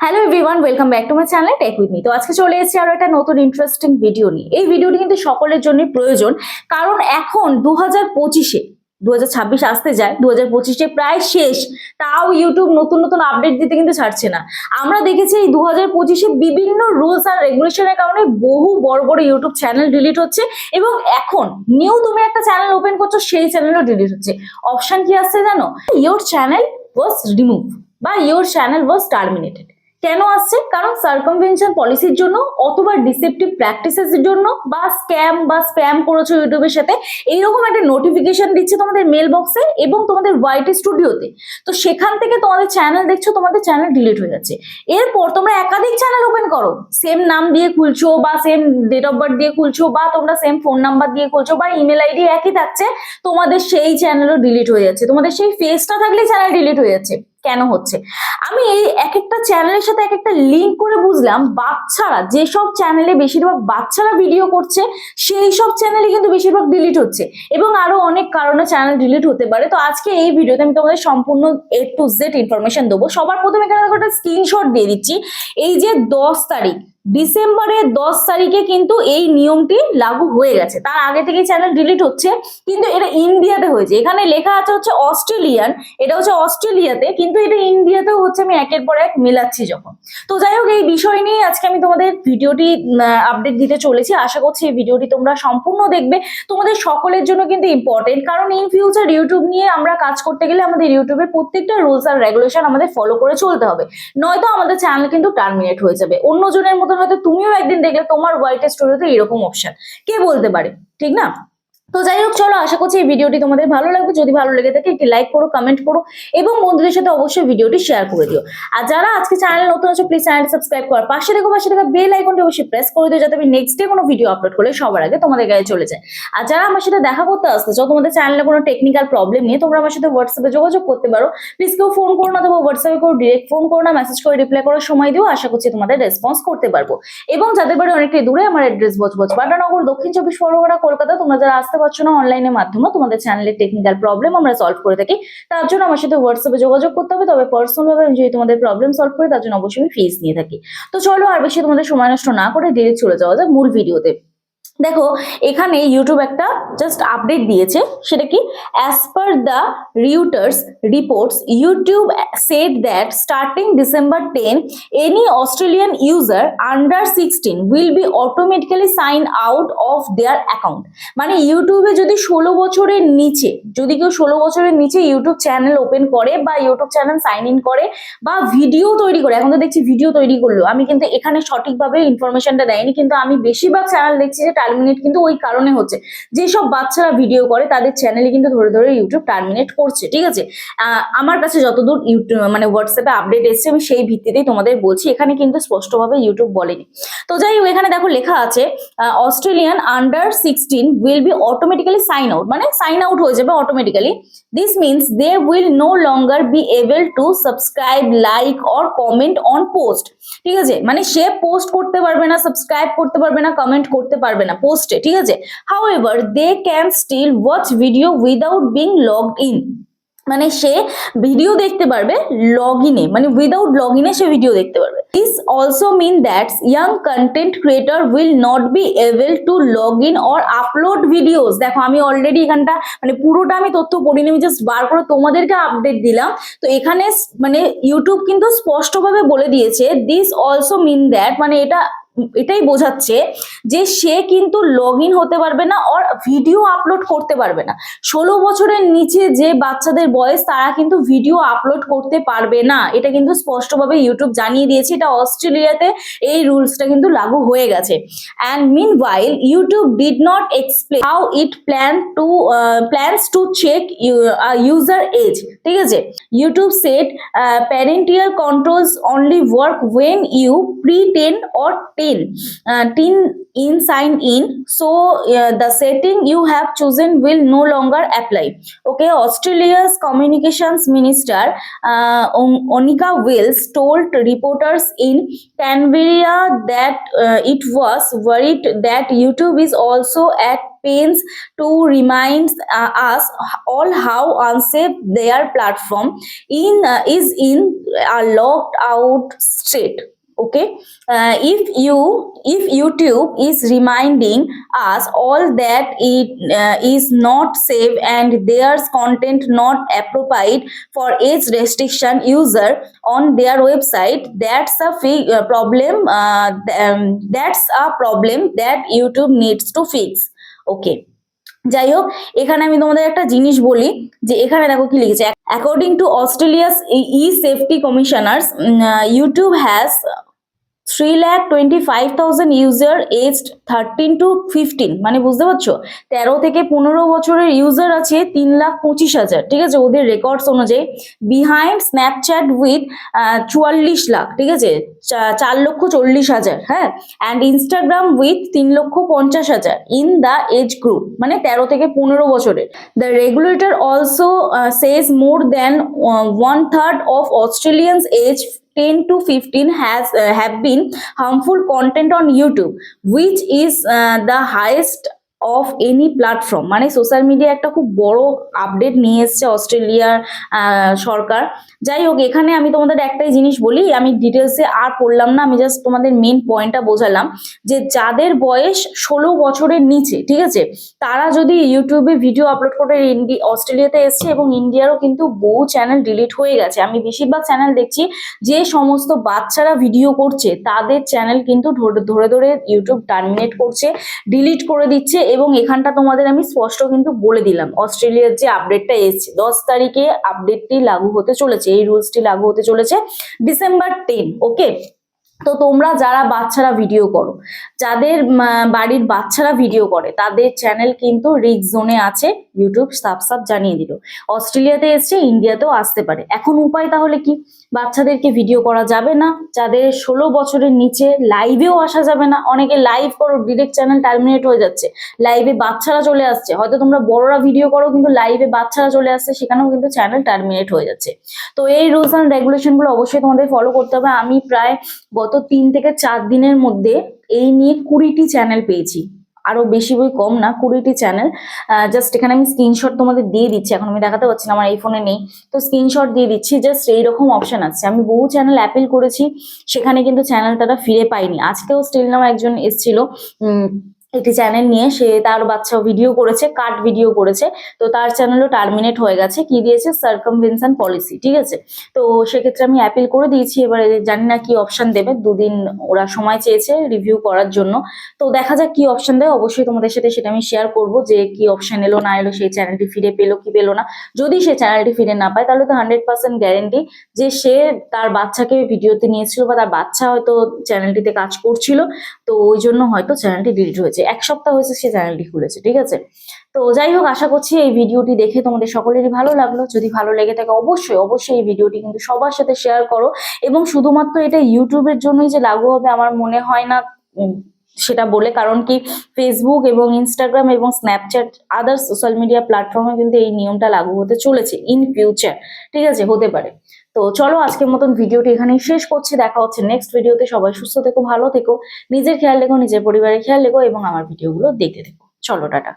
Hello everyone, welcome back to my channel tech with me. তো আজকে চলে এসেছি আরো একটা নতুন ইন্টারেস্টিং ভিডিও নিয়ে। এই ভিডিওটি কিন্তু সকলের জন্যই প্রয়োজন, কারণ এখন 2025 আসতে যায়, 2025 প্রায় শেষ, তাও ইউটিউব নতুন নতুন আপডেট দিতে কিন্তু ছাড়ছে না। আমরা দেখেছি এই 2025 বিভিন্ন রুলস আর রেগুলেশনের কারণে বহু বড় বড় ইউটিউব চ্যানেল ডিলিট হচ্ছে, এবং এখন নিউ তুমি একটা চ্যানেল ওপেন করছো, সেই চ্যানেলও ডিলিট হচ্ছে। অপশন কি আসছে জানো? ইয়োর চ্যানেল ওয়াজ রিমুভ বা ইয়োর চ্যানেল ওয়াজ টার্মিনেটেড। কেন আসছে? কারণ সার্কামভেনশন পলিসির জন্য, অথবা ডিসেপটিভ প্র্যাকটিসের জন্য, বা স্প্যাম করেছো ইউটিউবের সাথে, এইরকম একটা নোটিফিকেশন দিচ্ছে তোমাদের মেল বক্সে এবং তোমাদের ওয়াইটি স্টুডিওতে। তো সেখান থেকে তোমাদের চ্যানেল দেখছো, তোমাদের চ্যানেল ডিলিট হয়ে যাচ্ছে। এরপর তোমরা একাধিক চ্যানেল ওপেন করো, সেম নাম দিয়ে খুলছো বা সেম ডেট অফ বার্থ দিয়ে খুলছো, বা তোমরা সেম ফোন নাম্বার দিয়ে খুলছো, বা ইমেল আইডি একই থাকছে, তোমাদের সেই চ্যানেলও ডিলিট হয়ে যাচ্ছে। তোমাদের সেই ফেসটা থাকলে চ্যানেল ডিলিট হয়ে যাচ্ছে। কেন হচ্ছে? আমি এই এক একটা চ্যানেলের সাথে এক একটা লিঙ্ক করে বুঝলাম, বাচ্চারা যেসব চ্যানেলে বেশিরভাগ বাচ্চারা ভিডিও করছে, সেই সব চ্যানেলে কিন্তু বেশিরভাগ ডিলিট হচ্ছে, এবং আরো অনেক কারণে চ্যানেল ডিলিট হতে পারে। তো আজকে এই ভিডিওতে আমি তোমাদের সম্পূর্ণ A to Z ইনফরমেশন দেবো। সবার প্রথমে এখানে একটা স্ক্রিনশট দিয়ে দিচ্ছি। এই যে 10 তারিখ, ডিসেম্বরের 10 তারিখে কিন্তু এই নিয়মটি লাগু হয়ে গেছে। তার আগে থেকে চ্যানেল ডিলিট হচ্ছে, কিন্তু এটা ইন্ডিয়াতে হয়েছে। এখানে লেখা আছে হচ্ছে অস্ট্রেলিয়ান, এটা হচ্ছে অস্ট্রেলিয়াতে, কিন্তু এটা ইন্ডিয়াতেও হচ্ছে। আমি একের পর এক মিলাচ্ছি যখন। তো যাই হোক, এই বিষয় নিয়ে আজকে আমি তোমাদের ভিডিওটি আপডেট দিতে চলেছি। আশা করছি এই ভিডিওটি তোমরা সম্পূর্ণ দেখবে, তোমাদের সকলের জন্য কিন্তু ইম্পর্টেন্ট। কারণ ইন ফিউচার ইউটিউব নিয়ে আমরা কাজ করতে গেলে আমাদের ইউটিউবের প্রত্যেকটা রুলস আর রেগুলেশন আমাদের ফলো করে চলতে হবে, নয়তো আমাদের চ্যানেল কিন্তু টার্মিনেট হয়ে যাবে। অন্যজনের মতন হয়তো তুমিও একদিন দেখলে তোমার ওয়াইটি স্টোরিতে এরকম অপশন, কে বলতে পারে, ঠিক না? তো যাই হোক, চলো, আশা করছি এই ভিডিওটি তোমাদের ভালো লাগবে। যদি ভালো লেগে থাকে একটি লাইক করো, কমেন্ট করো, এবং বন্ধুদের সাথে অবশ্যই ভিডিওটি শেয়ার করে দিও। আর যারা আজকে চ্যানেলে নতুন আছো, প্লিজ চ্যানেলটি সাবস্ক্রাইব করো, পাশে থাকা বেল আইকনটি অবশ্যই প্রেস করে দিও, যাতে আমি নেক্সট ডে কোনো ভিডিও আপলোড করলে সবার আগে তোমাদের গায়ে চলে যায়। আর যারা আমার সাথে দেখা করতে আসতে চাও, তোমাদের চ্যানেলে কোনো টেকনিক্যাল প্রবলেম নিয়ে, তোমরা আমার সাথে হোয়াটসঅ্যাপে যোগাযোগ করতে পারো। প্লিজ কেউ ফোন করো না, অথবা হোয়াটসঅ্যাপে কেউ ডিরেক্ট ফোন করো না, মেসেজ করে রিপ্লাই করার সময় দিও। আশা করছি তোমাদের রেসপন্স করতে পারবো। এবং যাদের বাড়ি অনেকটাই দূরে, আমার অ্যাড্রেস বজবজ বাটানগর, দক্ষিণ 24 পরগনা, কলকাতা। তোমরা যারা আসতে পারছো না, অনলাইনে মাধ্যমে তোমাদের চ্যানেলের টেকনিক্যাল প্রবলেম আমরা সলভ করে থাকি। তার জন্য আমার সাথে হোয়াটসঅ্যাপে যোগাযোগ করতে হবে। তবে পার্সোনাল ভাবে আমি যদি তোমাদের প্রবলেম সলভ করি, তার জন্য অবশ্যই আমি ফিস নিয়ে থাকি। তো চলো, আর বেশি তোমাদের সময় নষ্ট না করে ডিরেক্ট চলে যাওয়া যাক মূল ভিডিওতে। দেখো, এখানে ইউটিউব একটা জাস্ট আপডেট দিয়েছে। সেটা কি? As per the Reuters reports, YouTube said that starting December 10 any Australian user under 16 will be automatically signed out of their account। মানে ইউটিউবে যদি 16 বছরের নিচে, যদি কেউ 16 বছরের নিচে ইউটিউব চ্যানেল ওপেন করে, বা ইউটিউব চ্যানেল সাইন ইন করে, বা ভিডিও তৈরি করে, এখন তো দেখছি ভিডিও তৈরি করলো, আমি কিন্তু এখানে সঠিকভাবে ইনফরমেশনটা দেয়নি, কিন্তু আমি বেশিরভাগ চ্যানেল দেখছি যে টার্মিনেট কিন্তু ওই কারণে হচ্ছে, যেসব বাচ্চারা ভিডিও করে তাদের চ্যানেলে কিন্তু ধরে ধরে ইউটিউব টার্মিনেট করছে। ঠিক আছে, আমার কাছে যতদূর ইউটিউব মানে হোয়াটসঅ্যাপে আপডেট এসছে, আমি সেই ভিত্তিতেই তোমাদের বলছি। এখানে কিন্তু স্পষ্টভাবে ইউটিউব বলেনি। তো যাই হোক, এখানে দেখো লেখা আছে Australian under 16 will be automatically sign out, মানে সাইন আউট হয়ে যাবে automatically. This means they will no longer be able to subscribe, like or comment on post. ঠিক আছে, মানে সে পোস্ট করতে পারবে না, সাবস্ক্রাইব করতে পারবে না, কমেন্ট করতে পারবে না পোস্টে। ঠিক আছে, however they can still watch video without being logged in. মানে সে ভিডিও দেখতে পারবে লগ ইনে, মানে উইদাউট লগ ইনে সে ভিডিও দেখতে পারবে। This also mean that young content creator will not be able to log in or upload videos. দেখো, আমি অলরেডি এখানটা মানে পুরোটা আমি তথ্য পড়িনি, আমি জাস্ট বার করে তোমাদেরকে আপডেট দিলাম। তো এখানে মানে ইউটিউব কিন্তু স্পষ্টভাবে বলে দিয়েছে, দিস অলসো মিন দ্যাট, মানে এটাই বোঝাচ্ছে যে সে কিন্তু লগ ইন হতে পারবে না, আর ভিডিও আপলোড করতে পারবে না। 16 বছরের নিচে যে বাচ্চাদের বয়স, তারা কিন্তু ভিডিও আপলোড করতে পারবে না। এটা কিন্তু স্পষ্টভাবে ইউটিউব জানিয়ে দিয়েছে। এটা অস্ট্রেলিয়াতে এই রুলসটা কিন্তু লাগু হয়ে গেছে। And meanwhile YouTube did not explain how it plans to check user age. ঠিক আছে, YouTube said parental controls only work when you pre-10 or 10 in sign in, so the setting you have chosen will no longer apply. Okay, Australia's communications minister Onika Wills told reporters in Canberra that it was worried that YouTube is also at pains to remind us all how unsafe their platform is in a locked out state. Okay, if YouTube is reminding us all that it is not safe and there's content not appropriate for age restriction user on their website, that's a problem. That's a problem that YouTube needs to fix. Okay, যাই হোক, এখানে আমি তোমাদের একটা জিনিস বলি যে এখানে দেখো কি লিখেছে, according to Australia's E safety commissioners, YouTube has 3,25,000 user aged 13 to 15, মানে বুঝতে পারছো 13 থেকে 15 বছরের ইউজার আছে 3,25,000, ঠিক আছে, ওদের রেকর্ডস অনুযায়ী। বিহাইন্ড স্ন্যাপচ্যাট উইথ 44 লাখ, ঠিক আছে, 4,40,000, হ্যাঁ, and Instagram with 3,50,000 in the age group, মানে 13 থেকে 15 বছরের। The regulator also says more than 1/3 of Australians age 10 to 15 have been harmful content on YouTube, which is the highest of any platform। মানে social media একটা খুব বড় update নিয়ে এসেছে অস্ট্রেলিয়ার সরকার। যাই হোক, এখানে আমি তোমাদের একটাই জিনিস বলি, আমি ডিটেলসে আর পড়লাম না, আমি জাস্ট তোমাদের মেন পয়েন্টটা বোঝালাম যে যাদের বয়স 16 বছরের নিচে, ঠিক আছে, তারা যদি ইউটিউবে ভিডিও আপলোড করে, অস্ট্রেলিয়াতে এসছে এবং ইন্ডিয়ারও কিন্তু বহু চ্যানেল ডিলিট হয়ে গেছে। আমি বেশিরভাগ চ্যানেল দেখছি যে সমস্ত বাচ্চারা ভিডিও করছে তাদের চ্যানেল কিন্তু ধরে ধরে ইউটিউব টার্মিনেট করছে, ডিলিট করে দিচ্ছে। এবং এখানটা তোমাদের আমি স্পষ্ট কিন্তু বলে দিলাম, অস্ট্রেলিয়ার যে আপডেটটা এসেছে 10 তারিখে আপডেটটি লাগু হতে চলেছে, এই রুলসটি লাগু হতে চলেছে December 10। ওকে, তো তোমরা যারা বাচ্চারা ভিডিও করো, যাদের বাড়ির বাচ্চারা ভিডিও করে, তাদের চ্যানেল কিন্তু রিস্ক জোনে আছে, ইউটিউব সাফ জানিয়ে দিল। অস্ট্রেলিয়াতে এসছে, ইন্ডিয়াতেও আসতে পারে। এখন উপায় তাহলে কি? বাচ্চাদেরকে ভিডিও করা যাবে না, যাদের 16 বছরের নিচে লাইভেও আসা যাবে না। অনেকে লাইভ করো, ডিরেক্ট চ্যানেল টার্মিনেট হয়ে যাচ্ছে, লাইভে বাচ্চারা চলে আসছে। হয়তো তোমরা বড়রা ভিডিও করো কিন্তু লাইভে বাচ্চারা চলে আসছে, সেখানেও কিন্তু চ্যানেল টার্মিনেট হয়ে যাচ্ছে। তো এই রুলস অ্যান্ড রেগুলেশন গুলো অবশ্যই তোমাদের ফলো করতে হবে। আমি প্রায় গত 3 থেকে 4 দিনের মধ্যে এই নিয়ে 20টি চ্যানেল পেয়েছি, আরো বেশি বই কম না, 20টি চ্যানেল। জাস্ট এখানে আমি স্ক্রিনশট তোমাদের দিয়ে দিচ্ছি, এখন আমি দেখাতে পারছি না, আমার এই ফোনে নেই, তো স্ক্রিনশট দিয়ে দিচ্ছি। জাস্ট এইরকম অপশন আছে। আমি বহু চ্যানেল অ্যাপিল করেছি, সেখানে কিন্তু চ্যানেল তারা ফিরে পাইনি। আজকেও স্টিল নাম একজন এসেছিল একটি চ্যানেল নিয়ে, সে তার বাচ্চা ভিডিও করেছে, কাট ভিডিও করেছে, তো তার চ্যানেলও টার্মিনেট হয়ে গেছে। কি দিয়েছে? সার্কামভেনশন পলিসি, ঠিক আছে। তো সেক্ষেত্রে আমি অ্যাপিল করে দিয়েছি, এবারে জানি না কি অপশন দেবে, 2 দিন ওরা সময় চেয়েছে রিভিউ করার জন্য। তো দেখা যাক কি অপশন দেয়, অবশ্যই তোমাদের সাথে সেটা আমি শেয়ার করব যে কি অপশন এলো না এলো, সেই চ্যানেলটি ফিরে পেলো কি পেলো না। যদি সে চ্যানেলটি ফিরে না পায়, তাহলে তো 100% গ্যারেন্টি যে সে তার বাচ্চাকে ভিডিওতে নিয়েছিল, বা তার বাচ্চা হয়তো চ্যানেলটিতে কাজ করছিল, তো ওই জন্য হয়তো চ্যানেলটি ডিলিট হয়েছে। 1 সপ্তাহ হয়েছে সে চ্যানেলটি খুলেছে, ঠিক আছে। তো যাই হোক, আশা করছি এই ভিডিওটি দেখে তোমাদের সকলেরই ভালো লাগলো। যদি ভালো লেগে থাকে অবশ্যই এই ভিডিওটি কিন্তু সবার সাথে শেয়ার করো। এবং শুধুমাত্র এটা ইউটিউবের জন্যই যে লাগু হবে আমার মনে হয় না সেটা বলে, কারণ কি ফেসবুক এবং ইনস্টাগ্রাম এবং স্ন্যাপচ্যাট আদার্স সোশ্যাল মিডিয়া প্ল্যাটফর্মে কিন্তু এই নিয়মটা লাগু হতে চলেছে ইন ফিউচার, ঠিক আছে, হতে পারে। তো চলো, আজকের মতন ভিডিওটি এখানেই শেষ করছি। দেখা হচ্ছে নেক্সট ভিডিওতে। সবাই সুস্থ থেকো, ভালো থেকো, নিজের খেয়াল রেখো, নিজের পরিবারের খেয়াল রেখো এবং আমার ভিডিওগুলো দেখতে থেকো। চলো, টাটা।